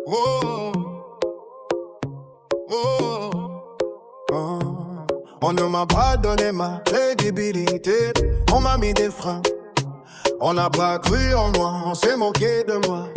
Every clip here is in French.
Oh, oh, oh. On ne m'a pas donné ma crédibilité, on m'a mis des freins. On n'a pas cru en moi, on s'est moqué de moi.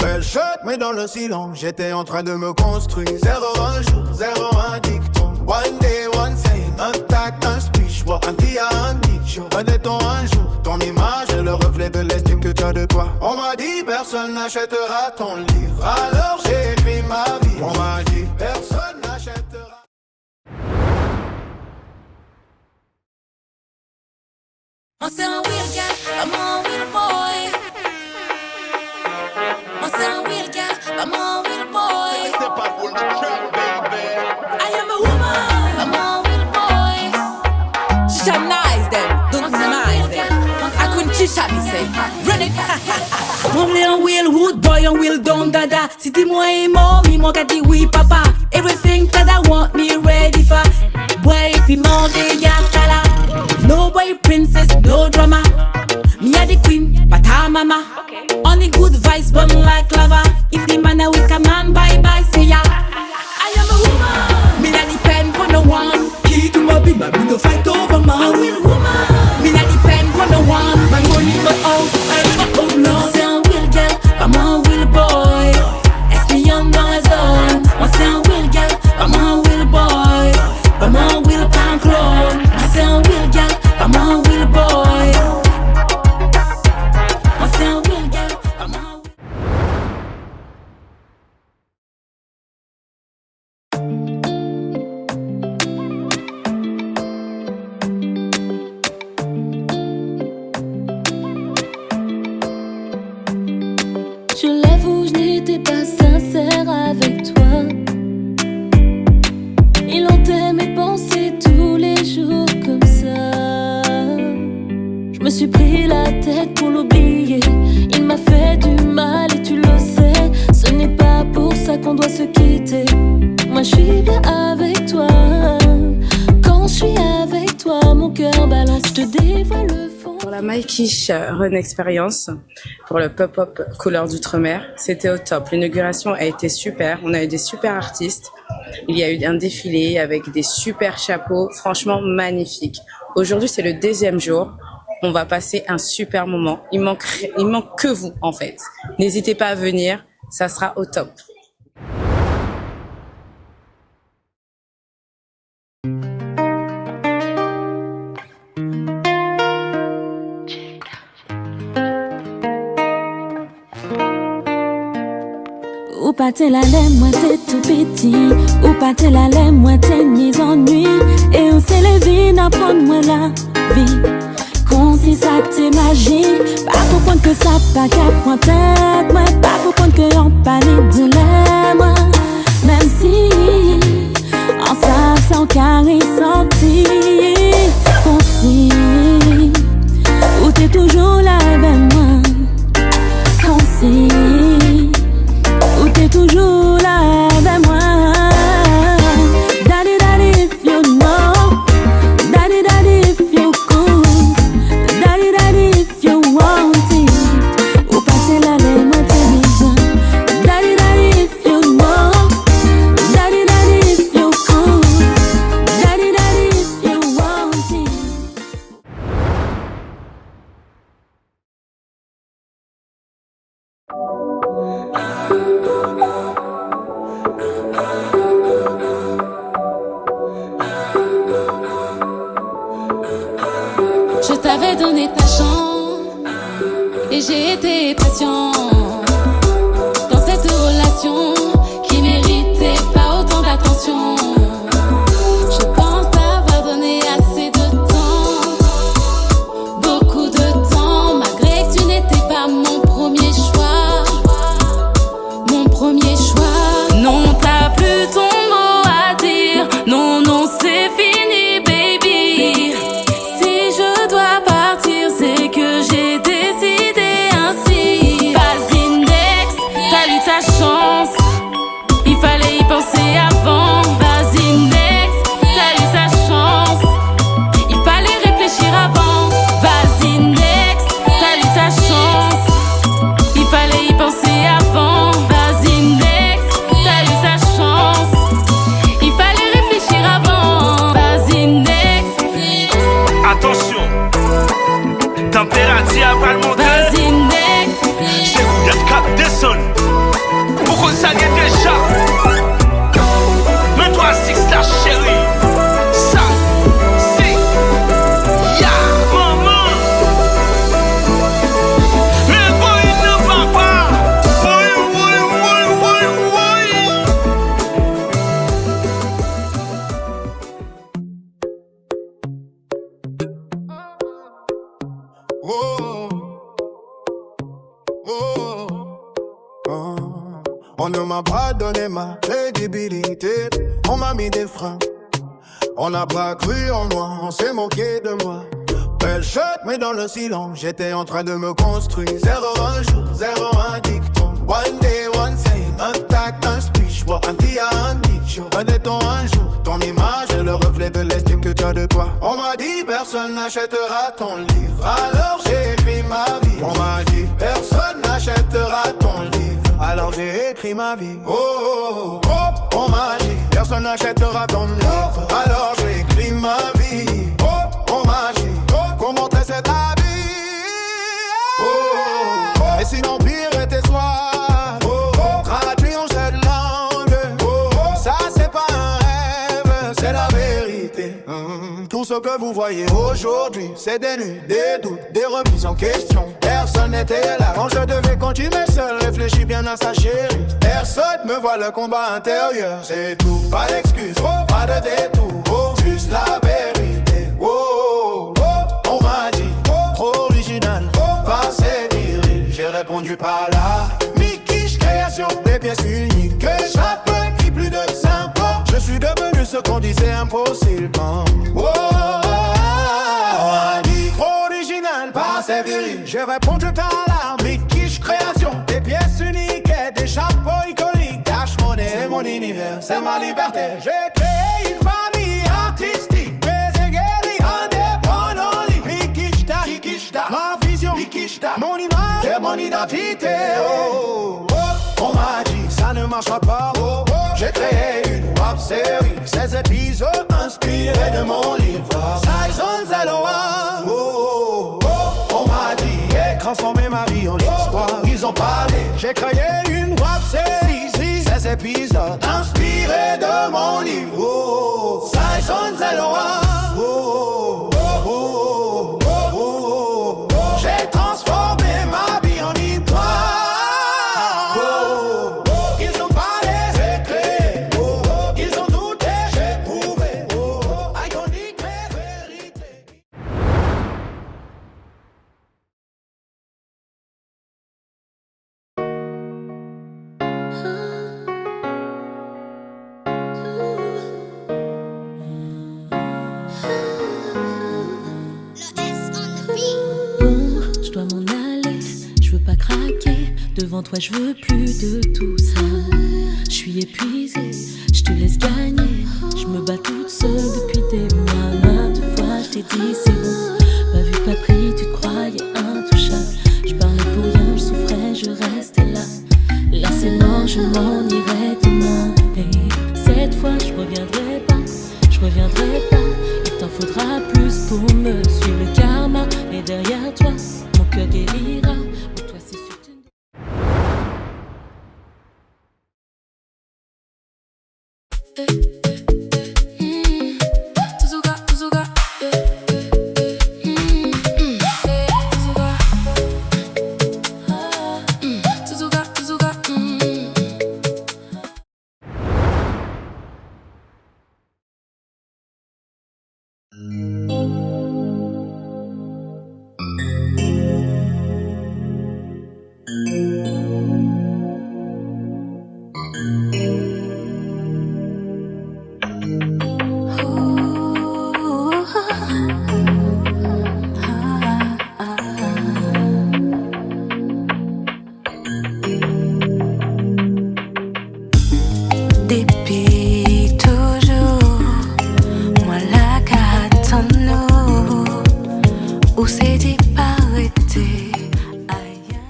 Belle shot, mais dans le silence, j'étais en train de me construire. 0-1 jour, 0-1 dicton. One day, one saying, un tact, un speech. Un dia, un nicho. Un déton, un jour. Ton image est le reflet de l'estime que tu as de toi. On m'a dit, personne n'achètera ton livre. Alors j'ai écrit ma vie. On m'a dit, personne n'achètera. On c'est un real guy, I'm a real boy. On c'est un real guy, I'm a real boy. Step up on the track, baby. I am a woman, I'm a real boy. Shisha nice them, don't nice them. I couldn't shisha me say, run it. Mon vle un real wood boy, un real don dada. Si ti moi et mommy, moi ka di oui papa. Everything that I want me ready for. Boy, puis manger gasta la. No boy princess, no drama. Me a the queen, but her mama. Only good vibes burn like lava. If the man a weak a man, bye bye, see ya. I am a woman. Me not depend on no one. Key to my big man, me no fight over man. A real woman. Me not depend on no one. My money, my house, and my own love. C'est un real girl, I'm a real boy. Espion dans la zone. Moi c'est un real girl, I'm a real boy. I'm a real pan clone. Moi c'est un real girl, I'm a real boy. Moi c'est un real girl, I'm a real. Je l'avoue, je n'étais pas sincère avec toi. Il hantait mes pensées tous les jours comme ça. Je me suis pris la tête pour l'oublier. Il m'a fait du mal et tu le sais. Ce n'est pas pour ça qu'on doit se quitter. Moi je suis bien avec toi. Quand je suis avec toi, mon cœur balance. Je te dévoile le fond. Pour la My Quiche Run Experience, pour le pop-up couleur d'outre-mer, c'était au top. L'inauguration a été super, on a eu des super artistes. Il y a eu un défilé avec des super chapeaux, franchement magnifique. Aujourd'hui, c'est le deuxième jour. On va passer un super moment. Il manque que vous, en fait. N'hésitez pas à venir, ça sera au top. Ou pas t'es la laine, moi t'es tout petit. Ou pas t'es la laine, moi t'es ni ennui. Et on s'est levé d'apprendre moi la vie. Comme si ça t'est magique. Pas comprendre que ça pas qu'à prendre tête. Moi pas comprendre que on panique de l'air. Moi même si en ça sans carré senti. Concis. Ou t'es toujours là avec moi. Concis. Ou t'es toujours là avec moi. Daddy, daddy, if you know. Daddy, daddy, if you could. Daddy, daddy, if you want it. Ou passer la laine, moi t'es besoin. Daddy, daddy, if you know. Daddy, daddy, if you could. Daddy, daddy, if you want it. Je t'avais donné ta chance et j'ai été patient dans cette relation qui méritait pas autant d'attention. Je pense t'avoir donné assez de temps, beaucoup de temps, malgré que tu n'étais pas mon premier choix, mon premier choix. Non, t'as plus ton mot à dire, non, non, c'est fini, baby. Si je dois partir, c'est que j'ai décidé ainsi. Pas Oh, oh, oh. On ne m'a pas donné ma crédibilité, on m'a mis des freins. On n'a pas cru en moi, on s'est moqué de moi. Belle shot, mais dans le silence, j'étais en train de me construire. 0-1 jour, 0-1 dicton. One day, one saying, un tact, un speech. Pour un tia, un nicho. Honnêtement, un jour, ton image est le reflet de l'estime que tu as de toi. On m'a dit, personne n'achètera ton livre. Alors j'ai écrit ma vie. On m'a dit, personne n'achètera ton livre. Alors j'ai écrit ma vie. Oh, oh, oh, oh. On m'a dit, personne n'achètera ton livre. Alors j'ai écrit ma vie. Oh, on m'a dit, qu'on montrait cet habit. Oh, oh, oh. Et si l'empire était soi, oh, oh, traduit en cette langue, oh, oh, ça c'est pas un rêve, c'est la vérité. Tout ce que vous voyez aujourd'hui, c'est des nuits, des doutes, des remises en question. Personne n'était là quand je devais continuer seul. Réfléchis bien à sa chérie. Personne me voit le combat intérieur. C'est tout, pas d'excuses, oh, pas de détour, oh, juste la vérité. Oh, oh, on m'a dit, oh, trop original, oh, pas assez viril. J'ai répondu par là. Mikish, création des pièces uniques. Chaque qui plus de 5 ans. Je suis devenu ce qu'on disait impossible. Oh, on m'a dit, trop original, pas assez viril. J'ai répondu par là. Mikish, création des pièces uniques et des chapeaux iconiques. Cash money, mon univers, c'est ma liberté. J'ai créé une famille artistique. Ma vision, mon image et mon identité. Oh, oh, on m'a dit ça ne marchera pas. Oh, oh, j'ai créé une rap série, 16 épisodes inspirés de mon livre. Saison 01. Oh, oh, on m'a dit et transformé ma vie en histoire. Ils ont parlé, j'ai créé une rap série, 16 épisodes inspirés de mon livre. Oh, Saison 01. Oh, oh, oh, oh, oh. J'ai transformé ma vie en histoire. Oh, oh, ils ont parlé, j'ai créé. Oh, oh, ils ont douté, j'ai prouvé. Oh, oh, iconique, mais vérité. Je dois m'en aller, je veux pas craquer. Devant toi, je veux plus de tout ça. Je suis épuisée, je te laisse gagner. Je me bats toute seule depuis des mois. Maintes fois, je t'ai dit c'est bon. Pas vu, pas pris, tu te croyais intouchable. Je parlais pour rien, je souffrais, je restais là. Là c'est mort, je m'en irai demain. Et cette fois, je reviendrai pas. Je reviendrai pas. Il t'en faudra plus pour me suivre. Le karma est derrière toi. Mon cœur guérira. Pour toi, c'est sûr que tu Depuis toujours, moi la qu'attends-nous, où c'est dit arrêter ailleurs.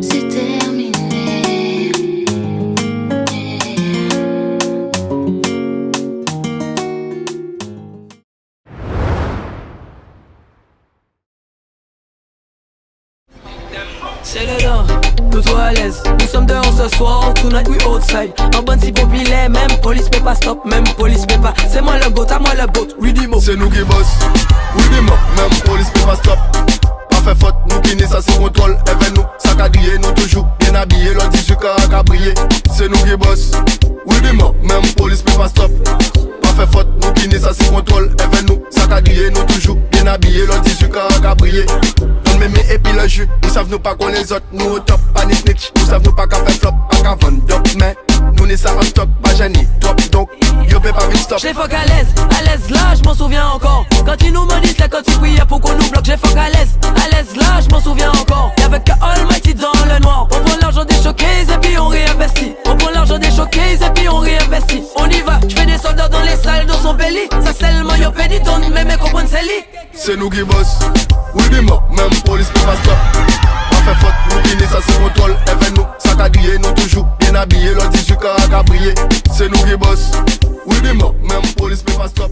C'est terminé. C'est le don. nous trop à l'aise. Nous sommes dehors ce soir, tonight we outside. En bonne si populaire, même police peut pas stop, même police peut pas. C'est moi le goat, à moi le boat, Rudy Mo. C'est nous qui boss, Rudy Mo, même police peut pas stop. Pas fait faute, nous qui n'est ça c'est contrôle. Even nous, ça qu'a grillé, nous toujours bien habillés. L'on dit ce qu'a brillé, c'est nous qui boss, Rudy Mo, même police peut pas stop. Pas fait faute, nous qui n'est ça c'est contrôle. Even nous, ça qu'a grillé, nous toujours bien habillés. L'on dit ce qu'a brillé. Donne mémé et puis le jus, nous savons nous pas qu'on les autres. Nous au top, pas ni snitch, nous savons nous pas qu'à faire flop, pas qu'à vendre dope. Mais nous n'est ça en stock, pas gêné, top. Donc, yo peux pas vite stop. J'ai fuck à l'aise là, je m'en souviens encore. Quand ils nous maudissent, c'est quand ils priaient pour qu'on nous bloque. J'ai fuck à l'aise là, je m'en souviens encore. Y'avait que Almighty dans le noir. On prend l'argent des showcases et puis on réinvestit. On prend l'argent des showcases et puis on réinvestit. On y va, j'fais des soldats dans les salles, dans son belly. Ça c'est le maillot pédit, donne mes mecs comprennent c'est lit. C'est nous qui boss, oui dis-moi, même police peut pas stop. Pas fait faute, nous qui n'est ça c'est contrôle. Even nous, ça qu'a grillé, nous toujours bien habillés. L'on dit ce qu'a brillé, c'est nous qui boss, oui dis-moi, même police peut pas stop.